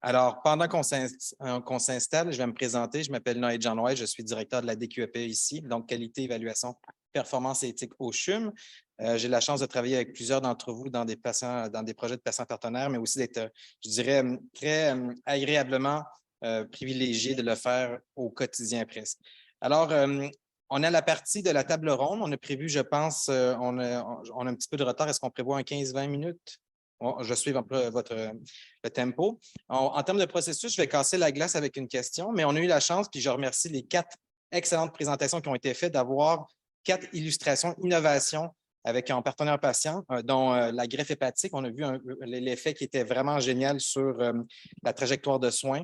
Alors, pendant qu'on s'installe, je vais me présenter. Je m'appelle Noé Jean White, je suis directeur de la DQEP ici, donc qualité, évaluation, performance et éthique au CHUM. J'ai la chance de travailler avec plusieurs d'entre vous dans des projets de patients partenaires, mais aussi d'être, je dirais, très agréablement privilégié de le faire au quotidien presque. Alors, on a la partie de la table ronde. On a prévu, je pense, on a un petit peu de retard. Est-ce qu'on prévoit un 15-20 minutes? Je suis le tempo. En termes de processus, je vais casser la glace avec une question, mais on a eu la chance, puis je remercie les 4 excellentes présentations qui ont été faites, d'avoir 4 illustrations, innovations avec un partenaire patient, dont la greffe hépatique. On a vu l'effet qui était vraiment génial sur la trajectoire de soins,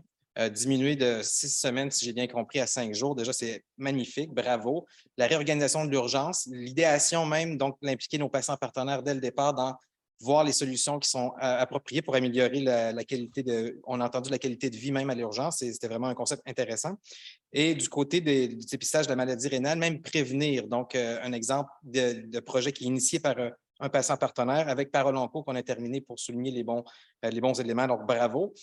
diminué de 6 semaines, si j'ai bien compris, à 5 jours. Déjà, c'est magnifique, bravo. La réorganisation de l'urgence, l'idéation même, donc d'impliquer nos patients partenaires dès le départ dans voir les solutions qui sont appropriées pour améliorer la qualité de... On a entendu la qualité de vie même à l'urgence, c'était vraiment un concept intéressant. Et du côté du dépistage de la maladie rénale, même prévenir. Donc, un exemple de projet qui est initié par un patient partenaire avec Parole en cours qu'on a terminé pour souligner les bons éléments. Donc, bravo.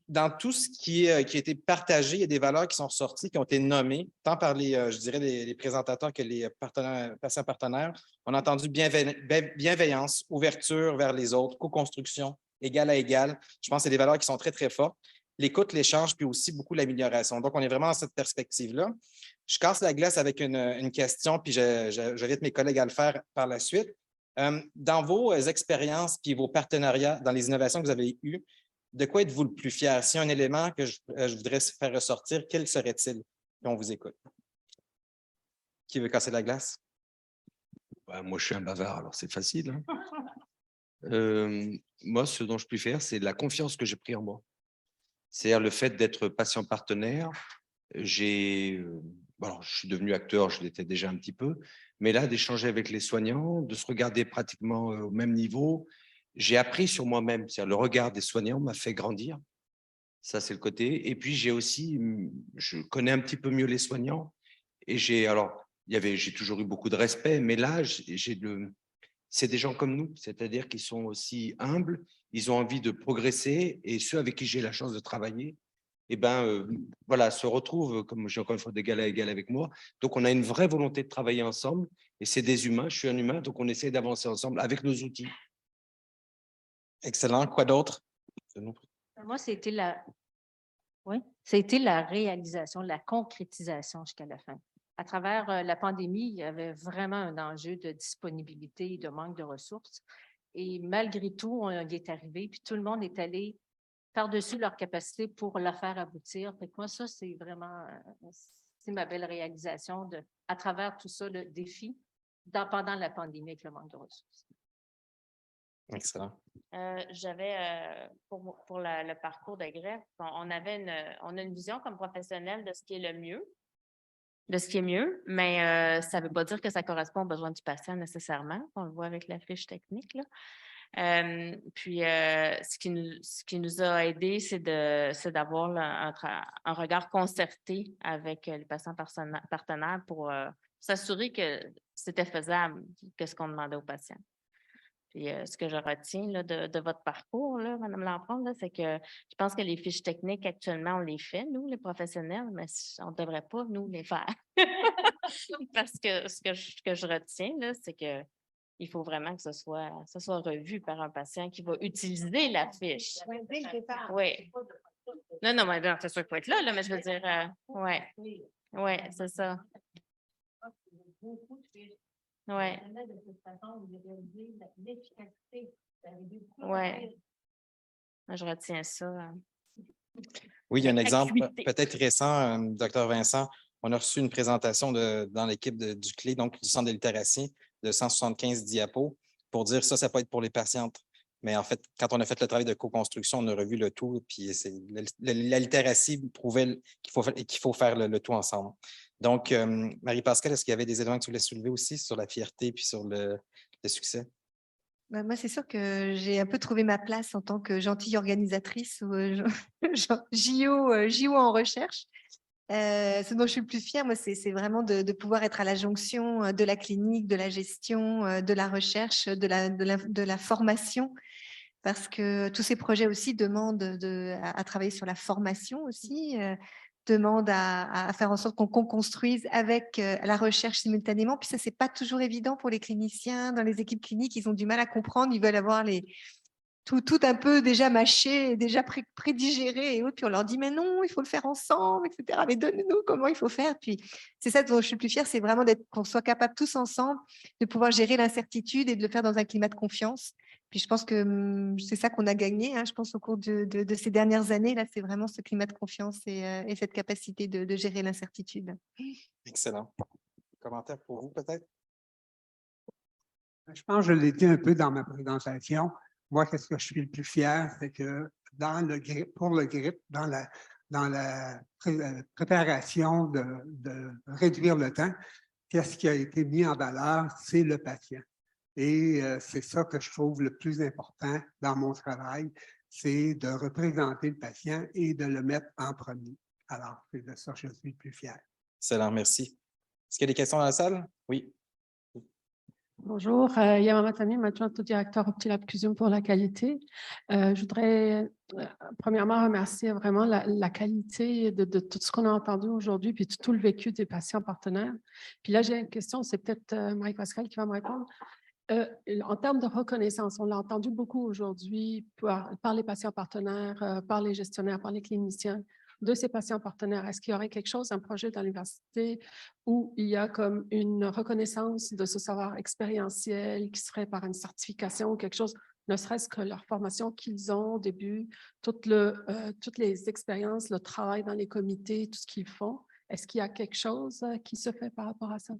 Dans tout ce qui a été partagé, il y a des valeurs qui sont sorties, qui ont été nommées, tant par je dirais, les présentateurs que les patients partenaires. On a entendu bienveillance, ouverture vers les autres, co-construction, égal à égal. Je pense que c'est des valeurs qui sont très, très fortes. L'écoute, l'échange, puis aussi beaucoup l'amélioration. Donc, on est vraiment dans cette perspective-là. Je casse la glace avec une question, puis j'invite mes collègues à le faire par la suite. Dans vos expériences puis vos partenariats, dans les innovations que vous avez eues, de quoi êtes-vous le plus fier? Si un élément que je voudrais faire ressortir, quel serait-il? On vous écoute. Qui veut casser la glace? Moi, je suis un bavard, alors c'est facile. Moi, ce dont je suis plus fier, c'est la confiance que j'ai pris en moi. C'est-à-dire le fait d'être patient partenaire. Alors, je suis devenu acteur, je l'étais déjà un petit peu, mais là, d'échanger avec les soignants, de se regarder pratiquement au même niveau, j'ai appris sur moi-même. C'est-à-dire le regard des soignants m'a fait grandir. Ça, c'est le côté. Et puis, je connais un petit peu mieux les soignants. Et j'ai toujours eu beaucoup de respect, mais là, c'est des gens comme nous, c'est-à-dire qu'ils sont aussi humbles, ils ont envie de progresser, et ceux avec qui j'ai la chance de travailler, voilà, se retrouvent, comme j'ai encore une fois d'égal à égal avec moi. Donc, on a une vraie volonté de travailler ensemble, et c'est des humains, je suis un humain, donc on essaie d'avancer ensemble avec nos outils. Excellent. Quoi d'autre? Moi, c'était la réalisation, la concrétisation jusqu'à la fin. À travers la pandémie, il y avait vraiment un enjeu de disponibilité et de manque de ressources. Et malgré tout, on y est arrivé, puis tout le monde est allé par-dessus leur capacité pour la faire aboutir. Fait que moi, ça, c'est vraiment c'est ma belle réalisation à travers tout ça, le défi pendant la pandémie avec le manque de ressources. Excellent. Pour le parcours de greffe, on a une vision comme professionnel de ce qui est le mieux, mais ça ne veut pas dire que ça correspond aux besoins du patient nécessairement. On le voit avec la fiche technique, là. Ce qui nous a aidés, c'est d'avoir un regard concerté avec les patients partenaires pour s'assurer que c'était faisable, que ce qu'on demandait aux patients. Puis ce que je retiens là, de votre parcours, là, Mme Lampron, c'est que je pense que les fiches techniques, actuellement, on les fait, nous, les professionnels, mais on ne devrait pas, nous, les faire. Parce que ce que je retiens, là, c'est que il faut vraiment que ce soit revu par un patient qui va utiliser la fiche. Oui. Non, mais c'est sûr qu'il faut être là, mais je veux dire, oui, c'est ça. Oui. Oui. Je retiens ça. Oui, il y a un exemple peut-être récent, Dr Vincent. On a reçu une présentation dans l'équipe du CLÉ, donc du Centre de littératie, de 175 diapos pour dire ça peut être pour les patientes. Mais en fait, quand on a fait le travail de co-construction, on a revu le tout, puis la littératie prouvait qu'il faut faire le tout ensemble. Donc, Marie-Pascale, est-ce qu'il y avait des éléments que tu voulais soulever aussi sur la fierté puis sur le succès? Moi, c'est sûr que j'ai un peu trouvé ma place en tant que gentille organisatrice ou JO en recherche. Ce dont je suis le plus fière, moi, c'est vraiment de pouvoir être à la jonction de la clinique, de la gestion, de la recherche, de la formation parce que tous ces projets aussi demandent à travailler sur la formation aussi, demandent à faire en sorte qu'on construise avec la recherche simultanément. Puis ça, c'est pas toujours évident pour les cliniciens. Dans les équipes cliniques, ils ont du mal à comprendre. Ils veulent avoir tout un peu déjà mâché, déjà prédigéré et autres. Puis on leur dit, mais non, il faut le faire ensemble, etc. Mais donne-nous comment il faut faire. Puis c'est ça dont je suis le plus fière, c'est vraiment qu'on soit capable tous ensemble de pouvoir gérer l'incertitude et de le faire dans un climat de confiance. Puis je pense que c'est ça qu'on a gagné, hein, je pense, au cours de ces dernières années. Là, c'est vraiment ce climat de confiance et cette capacité de gérer l'incertitude. Excellent. Commentaire pour vous, peut-être? Je pense que je l'ai dit un peu dans ma présentation. Moi, qu'est-ce que je suis le plus fier, c'est que pour le GRIP, dans la préparation de réduire le temps, qu'est-ce qui a été mis en valeur, c'est le patient. Et c'est ça que je trouve le plus important dans mon travail, c'est de représenter le patient et de le mettre en premier. Alors, c'est de ça que je suis le plus fier. Excellent, merci. Est-ce qu'il y a des questions dans la salle? Oui. Bonjour, Yamama Tamim, adjointe au directeur Optilab Cusion pour la qualité. Je voudrais premièrement remercier vraiment la qualité de tout ce qu'on a entendu aujourd'hui, puis tout le vécu des patients partenaires. Puis là, j'ai une question, c'est peut-être Mike Pascal qui va me répondre. En termes de reconnaissance, on l'a entendu beaucoup aujourd'hui par les patients partenaires, par les gestionnaires, par les cliniciens de ces patients partenaires. Est-ce qu'il y aurait quelque chose, un projet dans l'université où il y a comme une reconnaissance de ce savoir expérientiel qui serait par une certification ou quelque chose, ne serait-ce que leur formation qu'ils ont au début, toutes les expériences, le travail dans les comités, tout ce qu'ils font? Est-ce qu'il y a quelque chose qui se fait par rapport à ça?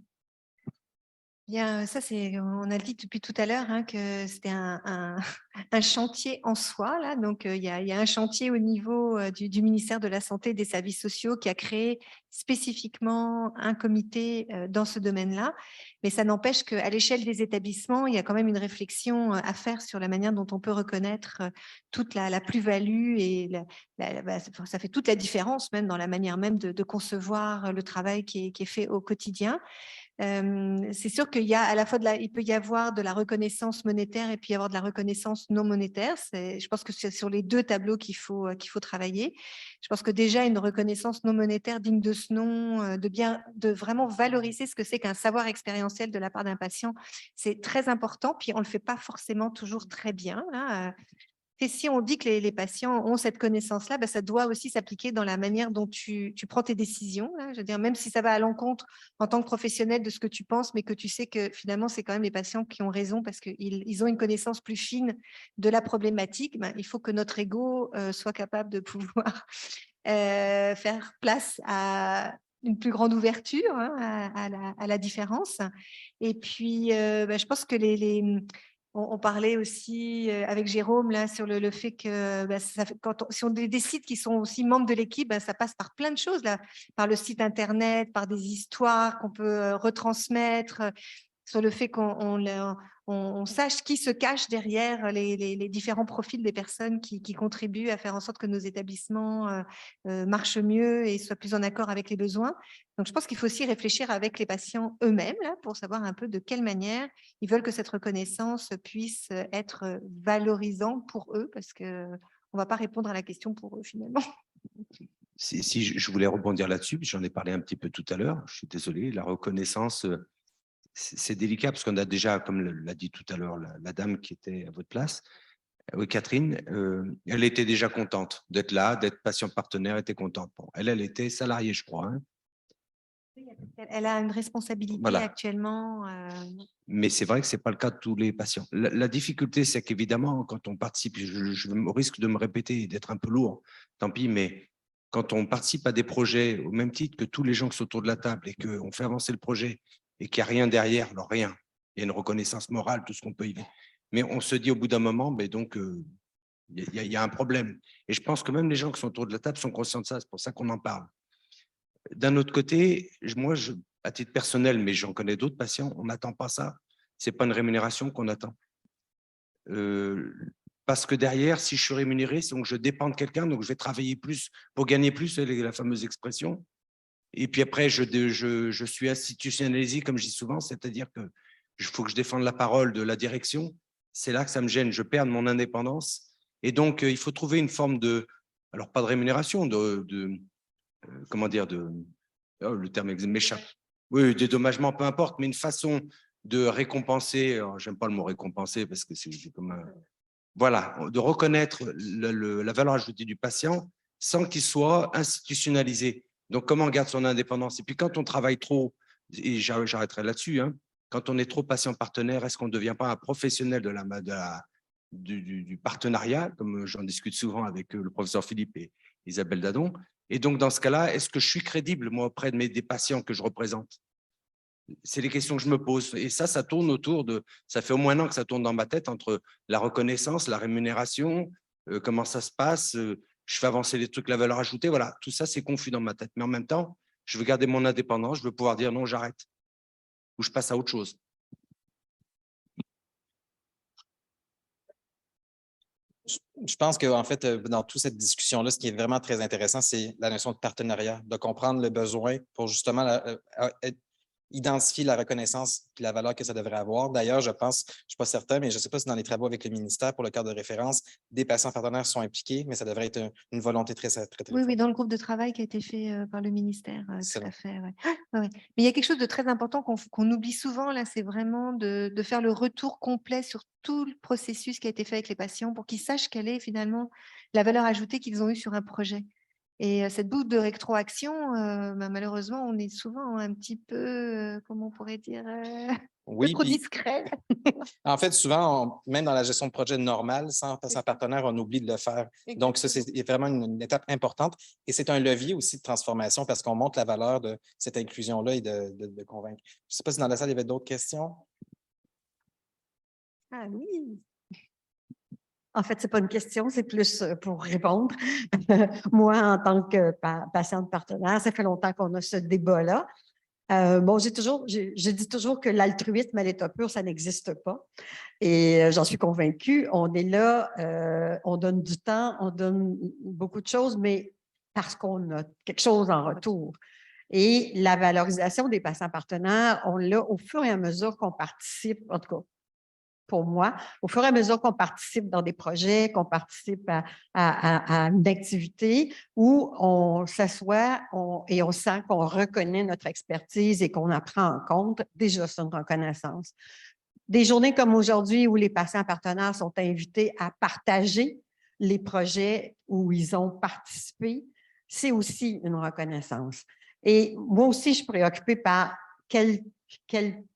Bien, ça, on a dit depuis tout à l'heure hein, que c'était un chantier en soi. Là. Donc, il y a un chantier au niveau du ministère de la Santé et des Services sociaux qui a créé spécifiquement un comité dans ce domaine-là. Mais ça n'empêche qu'à l'échelle des établissements, il y a quand même une réflexion à faire sur la manière dont on peut reconnaître toute la plus-value et ça fait toute la différence même dans la manière même de concevoir le travail qui est fait au quotidien. C'est sûr qu'il y a à la fois il peut y avoir de la reconnaissance monétaire et puis y avoir de la reconnaissance non monétaire. Je pense que c'est sur les deux tableaux qu'il faut travailler. Je pense que déjà une reconnaissance non monétaire digne de ce nom, de vraiment valoriser ce que c'est qu'un savoir expérientiel de la part d'un patient, c'est très important. Puis on le fait pas forcément toujours très bien. Là. Et si on dit que les patients ont cette connaissance-là, ça doit aussi s'appliquer dans la manière dont tu prends tes décisions. Là. Je veux dire, même si ça va à l'encontre en tant que professionnel de ce que tu penses, mais que tu sais que finalement, c'est quand même les patients qui ont raison parce qu'ils ont une connaissance plus fine de la problématique, il faut que notre ego soit capable de pouvoir faire place à une plus grande ouverture hein, à la différence. Et puis, je pense que on parlait aussi avec Jérôme là, sur le fait que si on décide qu'ils sont aussi membres de l'équipe, ça passe par plein de choses, là, par le site internet, par des histoires qu'on peut retransmettre, sur le fait qu'on sache qui se cache derrière les différents profils des personnes qui contribuent à faire en sorte que nos établissements marchent mieux et soient plus en accord avec les besoins. Donc, je pense qu'il faut aussi réfléchir avec les patients eux-mêmes là, pour savoir un peu de quelle manière ils veulent que cette reconnaissance puisse être valorisante pour eux, parce qu'on ne va pas répondre à la question pour eux finalement. Si je voulais rebondir là-dessus, j'en ai parlé un petit peu tout à l'heure, je suis désolé, la reconnaissance, c'est délicat parce qu'on a déjà, comme l'a dit tout à l'heure la dame qui était à votre place, oui, Catherine, elle était déjà contente d'être là, d'être patient partenaire, était contente. Bon, elle était salariée, je crois. Hein. Elle a une responsabilité actuellement. Mais c'est vrai que ce n'est pas le cas de tous les patients. La difficulté, c'est qu'évidemment, quand on participe, je risque de me répéter et d'être un peu lourd, tant pis, mais quand on participe à des projets au même titre que tous les gens qui sont autour de la table et qu'on fait avancer le projet et qu'il n'y a rien derrière, alors rien, il y a une reconnaissance morale, tout ce qu'on peut y voir. Mais on se dit au bout d'un moment, donc il y a un problème. Et je pense que même les gens qui sont autour de la table sont conscients de ça, c'est pour ça qu'on en parle. D'un autre côté, moi, à titre personnel, mais j'en connais d'autres patients, on n'attend pas ça. Ce n'est pas une rémunération qu'on attend. Parce que derrière, si je suis rémunéré, c'est donc je dépends de quelqu'un, donc je vais travailler plus pour gagner plus, c'est la fameuse expression. Et puis après, je suis institutionnalisé, comme je dis souvent, c'est-à-dire qu'il faut que je défende la parole de la direction. c'est là que ça me gêne. Je perds mon indépendance. Et donc, il faut trouver une forme de, alors pas de rémunération, comment dire, oh, le terme m'échappe. Oui, dédommagement, peu importe, mais une façon de récompenser, j'aime pas le mot récompenser parce que c'est comme un, voilà, de reconnaître la valeur ajoutée du patient sans qu'il soit institutionnalisé. Donc, comment on garde son indépendance? Et puis, quand on travaille trop, et j'arrêterai là-dessus, hein, quand on est trop patient partenaire, est-ce qu'on ne devient pas un professionnel du partenariat, comme j'en discute souvent avec le professeur Philippe et Isabelle Dadon? Et donc, dans ce cas-là, est-ce que je suis crédible, moi, auprès des patients que je représente? C'est les questions que je me pose. Et ça tourne autour de… Ça fait au moins un an que ça tourne dans ma tête entre la reconnaissance, la rémunération, comment ça se passe, je fais avancer les trucs, la valeur ajoutée. Voilà, tout ça, c'est confus dans ma tête. Mais en même temps, je veux garder mon indépendance, je veux pouvoir dire non, j'arrête. Ou je passe à autre chose. Je pense qu'en fait, dans toute cette discussion-là, ce qui est vraiment très intéressant, c'est la notion de partenariat, de comprendre le besoin pour justement identifier la reconnaissance et la valeur que ça devrait avoir. D'ailleurs, je pense, je ne suis pas certain, mais je ne sais pas si dans les travaux avec le ministère pour le cadre de référence, des patients partenaires sont impliqués, mais ça devrait être une volonté très Oui, forte. oui, dans le groupe de travail qui a été fait par le ministère, tout Excellent. à fait. Ouais. Ouais, ouais. Mais il y a quelque chose de très important qu'on oublie souvent, là, c'est vraiment de faire le retour complet sur tout le processus qui a été fait avec les patients pour qu'ils sachent quelle est finalement la valeur ajoutée qu'ils ont eue sur un projet. Et cette boucle de rétroaction, malheureusement, on est souvent un petit peu, comment on pourrait dire, un peu Oui, trop puis discret. en fait, souvent, même dans la gestion de projet normale, sans partenaire, on oublie de le faire. Donc, ça, c'est vraiment une étape importante. Et c'est un levier aussi de transformation parce qu'on montre la valeur de cette inclusion-là et de convaincre. Je ne sais pas si dans la salle, il y avait d'autres questions. Ah oui. En fait, ce n'est pas une question, c'est plus pour répondre. Moi, en tant que patiente partenaire, ça fait longtemps qu'on a ce débat-là. Bon, je dis toujours que l'altruisme à l'état pur, ça n'existe pas. Et j'en suis convaincue. On est là, on donne du temps, on donne beaucoup de choses, mais parce qu'on a quelque chose en retour. Et la valorisation des patients partenaires, on l'a au fur et à mesure qu'on participe, en tout cas, pour moi, au fur et à mesure qu'on participe dans des projets, qu'on participe à une activité où on s'assoit et on sent qu'on reconnaît notre expertise et qu'on en prend en compte, déjà c'est une reconnaissance. Des journées comme aujourd'hui où les patients partenaires sont invités à partager les projets où ils ont participé, c'est aussi une reconnaissance. Et moi aussi, je suis préoccupée par quelle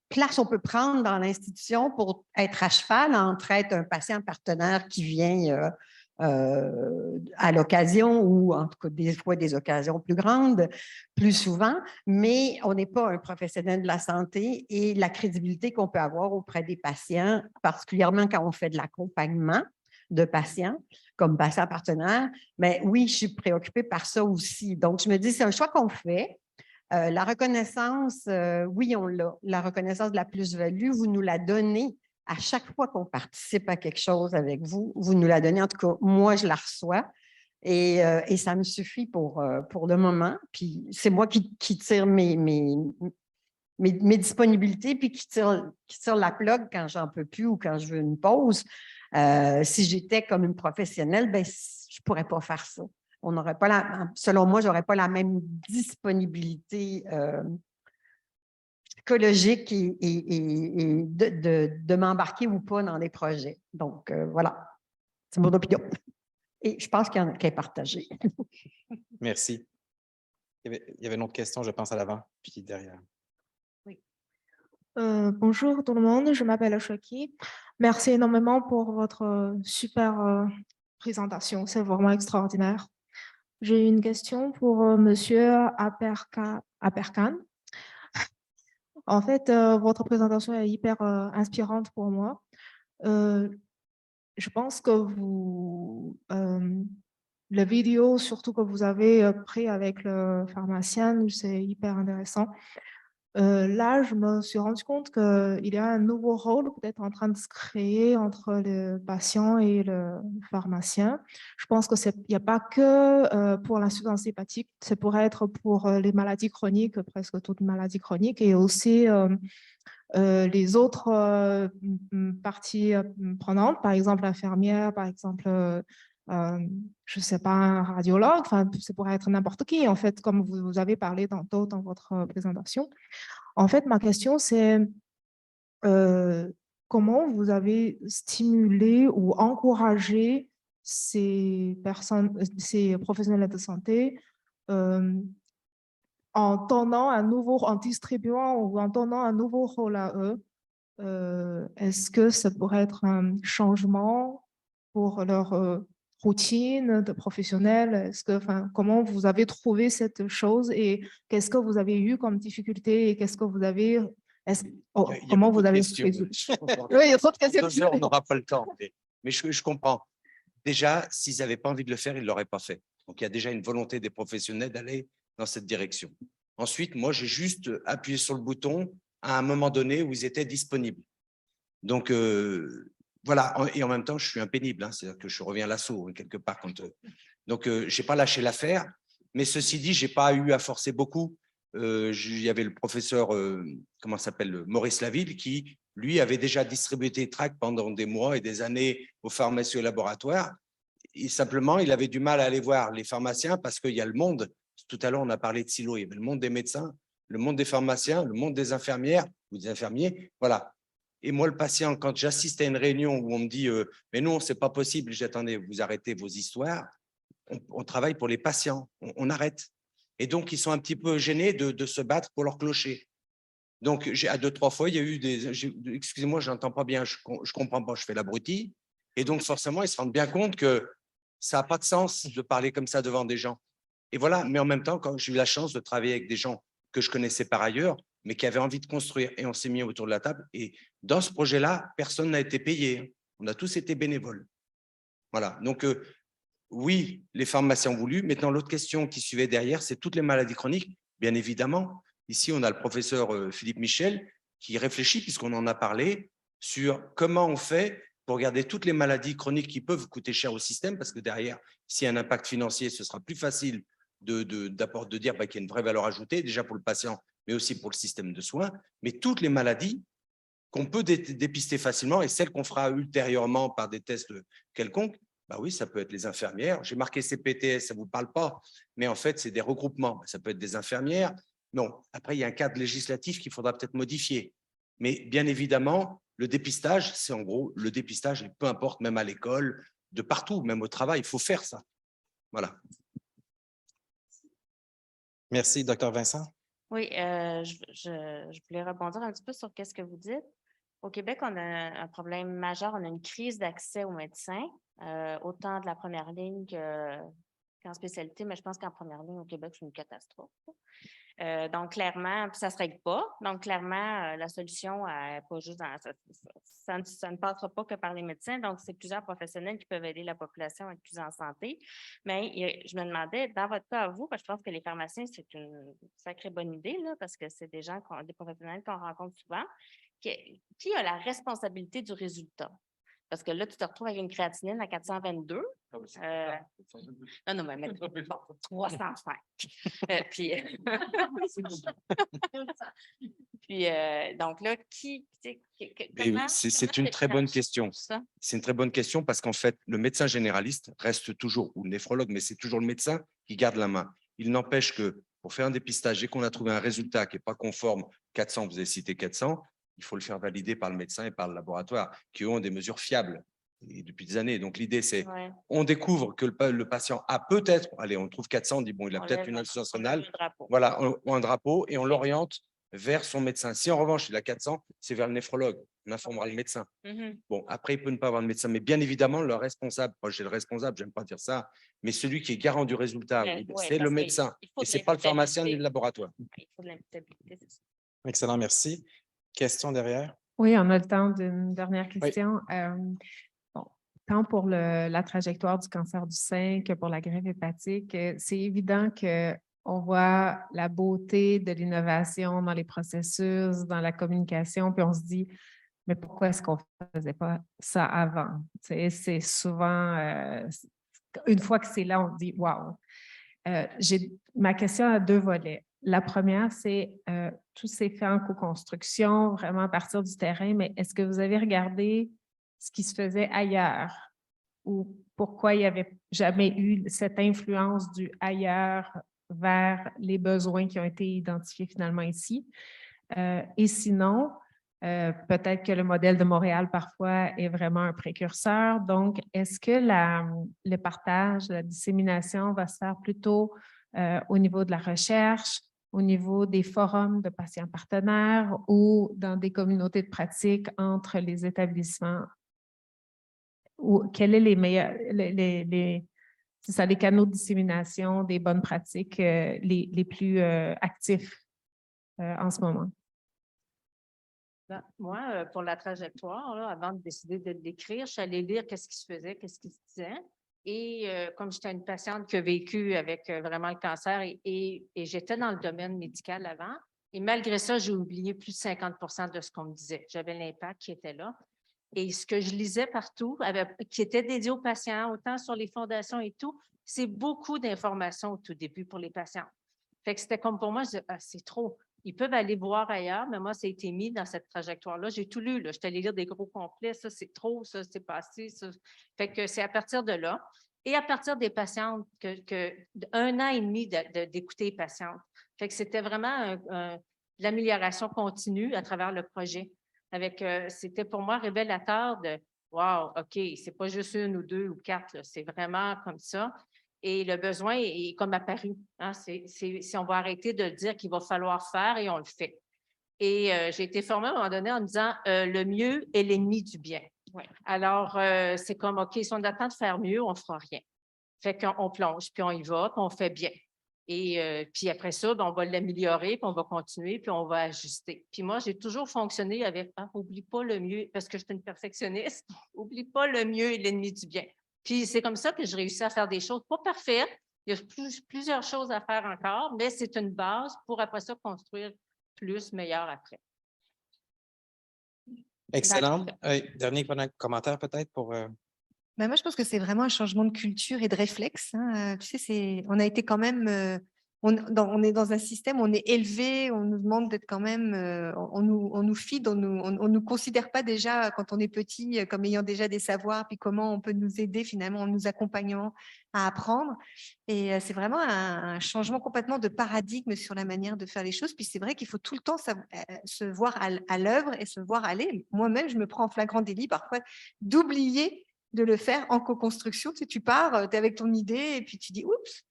place on peut prendre dans l'institution pour être à cheval entre être un patient partenaire qui vient à l'occasion ou en tout cas des fois des occasions plus grandes, plus souvent, mais on n'est pas un professionnel de la santé et la crédibilité qu'on peut avoir auprès des patients, particulièrement quand on fait de l'accompagnement de patients comme patient partenaire, mais oui, je suis préoccupée par ça aussi. Donc, je me dis, c'est un choix qu'on fait. La reconnaissance, oui, on l'a. La reconnaissance de la plus-value, vous nous la donnez à chaque fois qu'on participe à quelque chose avec vous. Vous nous la donnez. En tout cas, moi, je la reçois et ça me suffit pour le moment. Puis c'est moi qui tire mes disponibilités puis qui tire la plug quand j'en peux plus ou quand je veux une pause. Si j'étais comme une professionnelle, ben, je ne pourrais pas faire ça. On n'aurait pas selon moi, je n'aurais pas la même disponibilité psychologique et de m'embarquer ou pas dans des projets. Donc, voilà, c'est mon opinion. Et je pense qu'elle est partagée. Merci. Il y avait une autre question, je pense, à l'avant, puis derrière. Oui. Bonjour tout le monde, je m'appelle Choki. Merci énormément pour votre super présentation, c'est vraiment extraordinaire. J'ai une question pour Monsieur Aperkan. En fait, votre présentation est hyper inspirante pour moi. Je pense que la vidéo, surtout que vous avez pris avec le pharmacien, c'est hyper intéressant. Là, je me suis rendu compte qu'il y a un nouveau rôle peut-être en train de se créer entre le patient et le pharmacien. Je pense qu'il n'y a pas que pour l'insuffisance hépatique, ça pourrait être pour les maladies chroniques, presque toutes les maladies chroniques, et aussi les autres parties prenantes, par exemple l'infirmière, par exemple, je ne sais pas, un radiologue, enfin, ça pourrait être n'importe qui, en fait, comme vous avez parlé tantôt dans votre présentation. En fait, ma question, c'est comment vous avez stimulé ou encouragé ces personnes, ces professionnels de santé en distribuant ou en donnant un nouveau rôle à eux? Est-ce que ça pourrait être un changement pour leur routine de professionnel? Comment vous avez trouvé cette chose et qu'est-ce que vous avez eu comme difficulté et qu'est-ce que vous avez, comment beaucoup vous de avez questions. résolu? Oui, il y a trop de questions. 2 heures, on n'aura pas le temps. Mais je comprends. Déjà, s'ils n'avaient pas envie de le faire, ils ne l'auraient pas fait. Donc, il y a déjà une volonté des professionnels d'aller dans cette direction. Ensuite, moi, j'ai juste appuyé sur le bouton à un moment donné où ils étaient disponibles. Donc, voilà. Et en même temps, je suis impénible. C'est-à-dire que je reviens à l'assaut, quelque part. Donc, je n'ai pas lâché l'affaire. Mais ceci dit, je n'ai pas eu à forcer beaucoup. Il y avait le professeur, comment s'appelle, Maurice Laville, qui, lui, avait déjà distribué des tracts pendant des mois et des années aux pharmacies et aux laboratoires. Et simplement, il avait du mal à aller voir les pharmaciens parce qu'il y a le monde. Tout à l'heure, on a parlé de silos. Il y avait le monde des médecins, le monde des pharmaciens, le monde des infirmières ou des infirmiers. Voilà. Et moi, le patient, quand j'assiste à une réunion où on me dit mais non, c'est pas possible, j'attendais, vous arrêtez vos histoires. On travaille pour les patients, on arrête. Et donc, ils sont un petit peu gênés de se battre pour leur clocher. Donc, à 2-3 fois, il y a eu des… Excusez-moi, je n'entends pas bien, je ne comprends pas, je fais l'abruti. Et donc, forcément, ils se rendent bien compte que ça n'a pas de sens de parler comme ça devant des gens. Et voilà, mais en même temps, quand j'ai eu la chance de travailler avec des gens que je connaissais par ailleurs, mais qui avaient envie de construire, et on s'est mis autour de la table. Et dans ce projet-là, personne n'a été payé. On a tous été bénévoles. Voilà, donc… oui, les pharmaciens ont voulu. Maintenant, l'autre question qui suivait derrière, c'est toutes les maladies chroniques. Bien évidemment, ici, on a le professeur Philippe Michel qui réfléchit, puisqu'on en a parlé, sur comment on fait pour regarder toutes les maladies chroniques qui peuvent coûter cher au système, parce que derrière, s'il y a un impact financier, ce sera plus facile de dire qu'il y a une vraie valeur ajoutée, déjà pour le patient, mais aussi pour le système de soins. Mais toutes les maladies qu'on peut dépister facilement et celles qu'on fera ultérieurement par des tests quelconques, bah oui, ça peut être les infirmières. J'ai marqué CPTS, ça ne vous parle pas, mais en fait, c'est des regroupements. Ça peut être des infirmières. Non, après, il y a un cadre législatif qu'il faudra peut-être modifier. Mais bien évidemment, le dépistage, c'est en gros le dépistage, et peu importe, même à l'école, de partout, même au travail, il faut faire ça. Voilà. Merci, Dr Vincent. Oui, je voulais rebondir un petit peu sur ce que vous dites. Au Québec, on a un problème majeur, on a une crise d'accès aux médecins, autant de la première ligne qu'en spécialité, mais je pense qu'en première ligne au Québec, c'est une catastrophe. Donc, clairement, ça ne se règle pas. Donc, clairement, la solution, pas juste ça ne passera pas que par les médecins. Donc, c'est plusieurs professionnels qui peuvent aider la population à être plus en santé. Mais je me demandais, dans votre cas à vous, parce que je pense que les pharmaciens, c'est une sacrée bonne idée, là, parce que c'est des professionnels qu'on rencontre souvent. Qui a la responsabilité du résultat? Parce que là, tu te retrouves avec une créatinine à 422. Non, mais 305. Donc là, c'est une très bonne question. C'est une très bonne question parce qu'en fait, le médecin généraliste reste toujours, ou le néphrologue, mais c'est toujours le médecin qui garde la main. Il n'empêche que pour faire un dépistage et qu'on a trouvé un résultat qui n'est pas conforme, 400, vous avez cité 400, il faut le faire valider par le médecin et par le laboratoire, qui ont des mesures fiables et depuis des années. Donc, l'idée, c'est on découvre que le patient a peut-être, allez, on trouve 400, on dit, bon, il a peut-être une insuffisance rénale. Voilà, un drapeau et on l'oriente vers son médecin. Si en revanche, il a 400, c'est vers le néphrologue. On informera le médecin. Bon, après, il peut ne pas avoir de médecin, mais bien évidemment, le responsable, moi, j'ai le responsable, j'aime pas dire ça, mais celui qui est garant du résultat, c'est le médecin. Et ce n'est pas le pharmacien ni le laboratoire. Il faut de l'imputabilité, c'est ça. Excellent, merci. Question derrière? Oui, on a le temps d'une dernière question. Tant pour la trajectoire du cancer du sein que pour la greffe hépatique, c'est évident qu'on voit la beauté de l'innovation dans les processus, dans la communication, puis on se dit, mais pourquoi est-ce qu'on ne faisait pas ça avant? C'est souvent, une fois que c'est là, on se dit, wow! ma question a deux volets. La première, c'est tout s'est fait en co-construction, vraiment à partir du terrain, mais est-ce que vous avez regardé ce qui se faisait ailleurs ou pourquoi il n'y avait jamais eu cette influence du ailleurs vers les besoins qui ont été identifiés finalement ici? Et sinon, peut-être que le modèle de Montréal parfois est vraiment un précurseur. Donc, est-ce que le partage, la dissémination va se faire plutôt au niveau de la recherche, au niveau des forums de patients partenaires ou dans des communautés de pratique entre les établissements? Ou quels sont les meilleurs, c'est ça, les canaux de dissémination des bonnes pratiques les plus actifs en ce moment? Moi, pour la trajectoire, là, avant de décider de l'écrire, je suis allée lire qu'est-ce qui se faisait, qu'est-ce qui se disait. Et comme j'étais une patiente qui a vécu avec vraiment le cancer et j'étais dans le domaine médical avant, et malgré ça, j'ai oublié plus de 50% de ce qu'on me disait. J'avais l'impact qui était là. Et ce que je lisais partout, qui était dédié aux patients, autant sur les fondations et tout, c'est beaucoup d'informations au tout début pour les patients. Fait que c'était comme pour moi, je disais, c'est trop. Ils peuvent aller voir ailleurs, mais moi, ça a été mis dans cette trajectoire-là. J'ai tout lu, là. Je suis allée lire des gros complets. Ça, c'est trop, ça, c'est passé. Ça. Fait que c'est à partir de là. Et à partir des patientes, un an et demi d'écouter les patientes. Fait que c'était vraiment l'amélioration continue à travers le projet. C'était pour moi révélateur de wow, OK, c'est pas juste une ou deux ou quatre, c'est vraiment comme ça. Et le besoin est comme apparu. Hein, si on va arrêter de dire qu'il va falloir faire et on le fait. Et j'ai été formée à un moment donné en me disant le mieux est l'ennemi du bien. Ouais. Alors, c'est comme OK, si on attend de faire mieux, on ne fera rien. Fait qu'on plonge, puis on y va, puis on fait bien. Et puis après ça, on va l'améliorer, puis on va continuer, puis on va ajuster. Puis moi, j'ai toujours fonctionné avec oublie pas le mieux, parce que je suis une perfectionniste, oublie pas le mieux est l'ennemi du bien. Puis c'est comme ça que je réussis à faire des choses pas parfaites. Il y a plusieurs choses à faire encore, mais c'est une base pour après ça construire plus, meilleur après. Excellent. Dernier commentaire peut-être pour… Ben moi, je pense que c'est vraiment un changement de culture et de réflexe. Hein. Tu sais, on a été quand même, on est dans un système, on est élevé, on nous demande d'être quand même, on nous feed, on nous considère pas déjà quand on est petit comme ayant déjà des savoirs, puis comment on peut nous aider finalement en nous accompagnant à apprendre. Et c'est vraiment un changement complètement de paradigme sur la manière de faire les choses. Puis c'est vrai qu'il faut tout le temps se voir à l'œuvre et se voir aller. Moi-même, je me prends en flagrant délit parfois d'oublier de le faire en co-construction. Tu sais, tu pars, tu es avec ton idée et puis tu dis « Oups,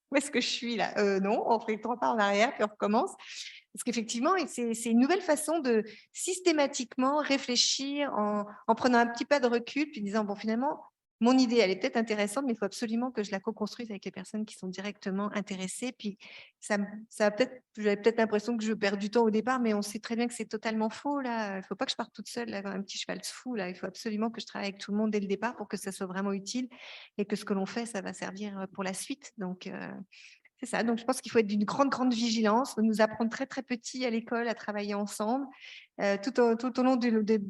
où est-ce que je suis là ?» Non, on fait 3 pas en arrière puis on recommence. Parce qu'effectivement, c'est une nouvelle façon de systématiquement réfléchir en prenant un petit pas de recul puis en disant « Bon, finalement, mon idée, elle est peut-être intéressante, mais il faut absolument que je la co-construise avec les personnes qui sont directement intéressées. » Puis j'avais peut-être l'impression que je perds du temps au départ, mais on sait très bien que c'est totalement faux. Là. Il ne faut pas que je parte toute seule là, comme un petit cheval de fou. Là. Il faut absolument que je travaille avec tout le monde dès le départ pour que ça soit vraiment utile et que ce que l'on fait, ça va servir pour la suite. Donc, c'est ça. Donc, je pense qu'il faut être d'une grande vigilance. On nous apprend très, très petit à l'école à travailler ensemble. Tout au long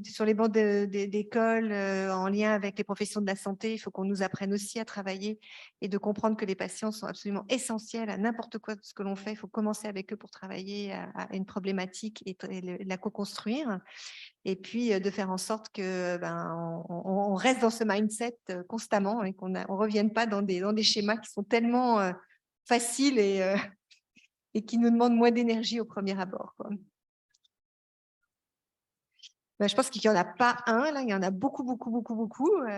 sur les bancs d'école, en lien avec les professions de la santé, il faut qu'on nous apprenne aussi à travailler et de comprendre que les patients sont absolument essentiels à n'importe quoi de ce que l'on fait. Il faut commencer avec eux pour travailler à une problématique et la co-construire. Et puis, de faire en sorte que on reste dans ce mindset constamment et qu'on ne revienne pas dans des schémas qui sont tellement faciles et qui nous demandent moins d'énergie au premier abord, quoi. Je pense qu'il n'y en a pas un, là, il y en a beaucoup.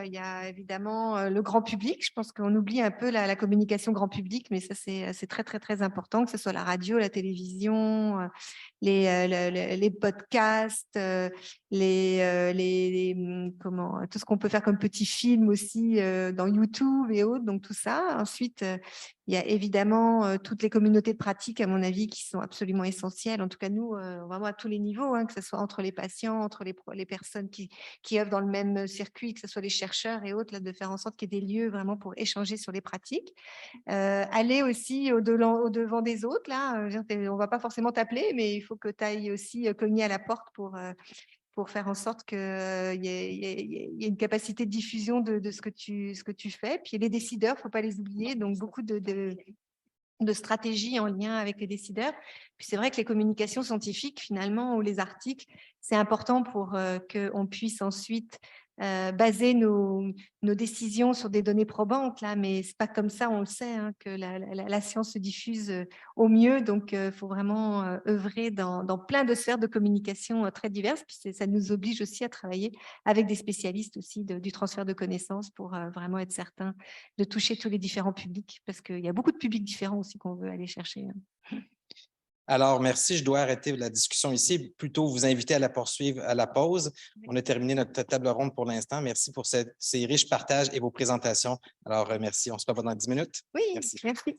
Il y a évidemment le grand public. Je pense qu'on oublie un peu la communication grand public, mais ça, c'est très, très important, que ce soit la radio, la télévision, les podcasts, tout ce qu'on peut faire comme petits films aussi dans YouTube et autres, donc tout ça. Ensuite, il y a évidemment toutes les communautés de pratique, à mon avis, qui sont absolument essentielles. En tout cas, nous, vraiment à tous les niveaux, hein, que ce soit entre les patients, entre les personnes qui œuvrent dans le même circuit, que ce soit les chercheurs et autres, là, de faire en sorte qu'il y ait des lieux vraiment pour échanger sur les pratiques. Aller aussi au-devant des autres. Là, on ne va pas forcément t'appeler, mais il faut que tu ailles aussi cogner à la porte pour faire en sorte qu'il y ait une capacité de diffusion de ce que tu fais. Puis les décideurs, il ne faut pas les oublier. Donc, beaucoup de stratégie en lien avec les décideurs. Puis c'est vrai que les communications scientifiques, finalement, ou les articles, c'est important pour qu'on puisse ensuite baser nos décisions sur des données probantes, là, mais c'est pas comme ça, on le sait, hein, que la science se diffuse au mieux. Donc, il faut vraiment œuvrer dans plein de sphères de communication très diverses. Puis ça nous oblige aussi à travailler avec des spécialistes aussi du transfert de connaissances pour vraiment être certain de toucher tous les différents publics, parce qu'il y a beaucoup de publics différents aussi qu'on veut aller chercher. Alors, merci. Je dois arrêter la discussion ici, plutôt vous inviter à la poursuivre à la pause. On a terminé notre table ronde pour l'instant. Merci pour ces riches partages et vos présentations. Alors, merci. On se revoit dans 10 minutes. Oui, Merci. merci.